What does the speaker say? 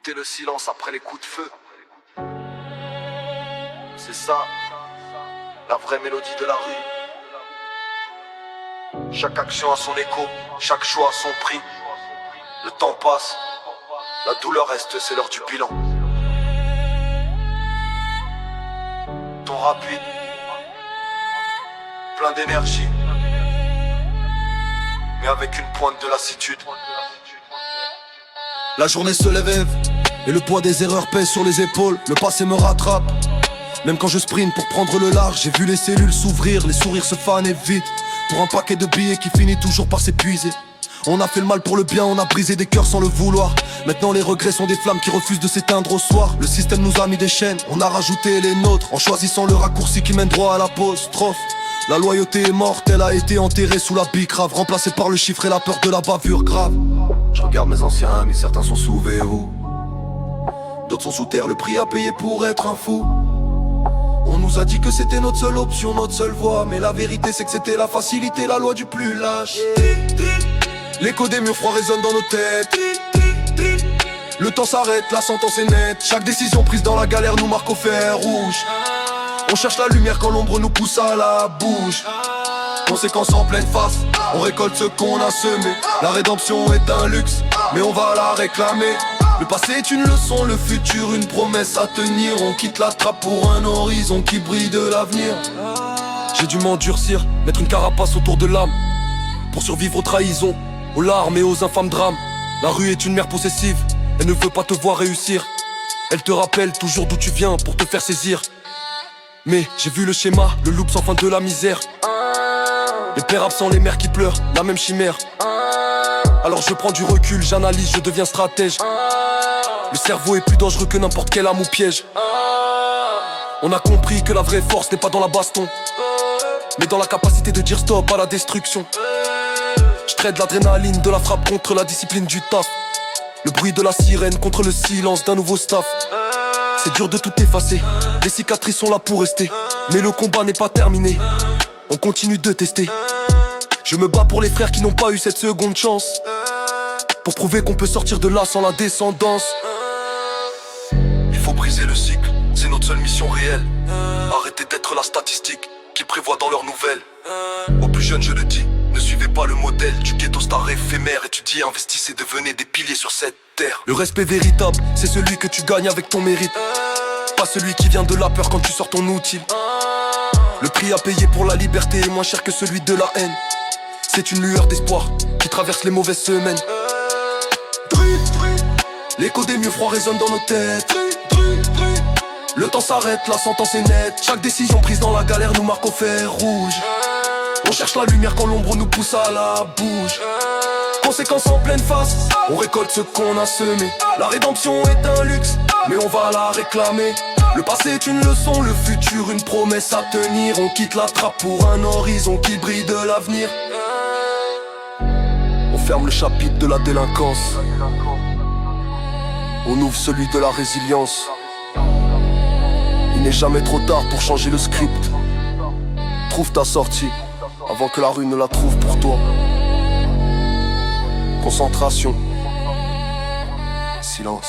Écoutez le silence après les coups de feu. C'est ça, la vraie mélodie de la rue. Chaque action a son écho, chaque choix a son prix. Le temps passe, la douleur reste, c'est l'heure du bilan. Ton rapide, plein d'énergie, mais avec une pointe de lassitude. La journée se lève et le poids des erreurs pèse sur les épaules. Le passé me rattrape. Même quand je sprint pour prendre le large, j'ai vu les cellules s'ouvrir, les sourires se faner vite. Pour un paquet de billets qui finit toujours par s'épuiser. On a fait le mal pour le bien, on a brisé des cœurs sans le vouloir. Maintenant les regrets sont des flammes qui refusent de s'éteindre au soir. Le système nous a mis des chaînes, on a rajouté les nôtres, en choisissant le raccourci qui mène droit à l'apostrophe. La loyauté est morte, elle a été enterrée sous la bicrave, remplacée par le chiffre et la peur de la bavure grave. Je regarde mes anciens amis, certains sont sous verrou, d'autres sont sous terre, le prix à payer pour être un fou. On nous a dit que c'était notre seule option, notre seule voie, mais la vérité c'est que c'était la facilité, la loi du plus lâche. L'écho des murs froids résonne dans nos têtes. Le temps s'arrête, la sentence est nette. Chaque décision prise dans la galère nous marque au fer rouge. On cherche la lumière quand l'ombre nous pousse à la bouche. Conséquence en pleine face, on récolte ce qu'on a semé. La rédemption est un luxe, mais on va la réclamer. Le passé est une leçon, le futur une promesse à tenir. On quitte la trappe pour un horizon qui brille de l'avenir. J'ai dû m'endurcir, mettre une carapace autour de l'âme, pour survivre aux trahisons, aux larmes et aux infâmes drames. La rue est une mère possessive, elle ne veut pas te voir réussir. Elle te rappelle toujours d'où tu viens pour te faire saisir. Mais j'ai vu le schéma, le loop sans fin de la misère. Les pères absents, les mères qui pleurent, la même chimère. Alors je prends du recul, j'analyse, je deviens stratège. Le cerveau est plus dangereux que n'importe quelle arme ou piège. On a compris que la vraie force n'est pas dans la baston, mais dans la capacité de dire stop à la destruction. Je traite l'adrénaline de la frappe contre la discipline du taf. Le bruit de la sirène contre le silence d'un nouveau staff. C'est dur de tout effacer, les cicatrices sont là pour rester. Mais le combat n'est pas terminé, on continue de tester. Je me bats pour les frères qui n'ont pas eu cette seconde chance, pour prouver qu'on peut sortir de là sans la descendance. Il faut briser le cycle, c'est notre seule mission réelle. Arrêtez d'être la statistique qui prévoit dans leurs nouvelles. Aux plus jeunes je le dis, ne suivez pas le modèle du ghetto star éphémère. Étudiez, investissez, devenez des piliers sur cette terre. Le respect véritable, c'est celui que tu gagnes avec ton mérite, pas celui qui vient de la peur quand tu sors ton outil. Le prix à payer pour la liberté est moins cher que celui de la haine. C'est une lueur d'espoir qui traverse les mauvaises semaines. L'écho des murs froids résonne dans nos têtes. Le temps s'arrête, la sentence est nette. Chaque décision prise dans la galère nous marque au fer rouge. On cherche la lumière quand l'ombre nous pousse à la bouche. Conséquence en pleine face, on récolte ce qu'on a semé. La rédemption est un luxe, mais on va la réclamer. Le passé est une leçon, le futur une promesse à tenir. On quitte la trappe pour un horizon qui brille de l'avenir. On ferme le chapitre de la délinquance, on ouvre celui de la résilience. Il n'est jamais trop tard pour changer le script. Trouve ta sortie avant que la rue ne la trouve pour toi. Concentration, silence.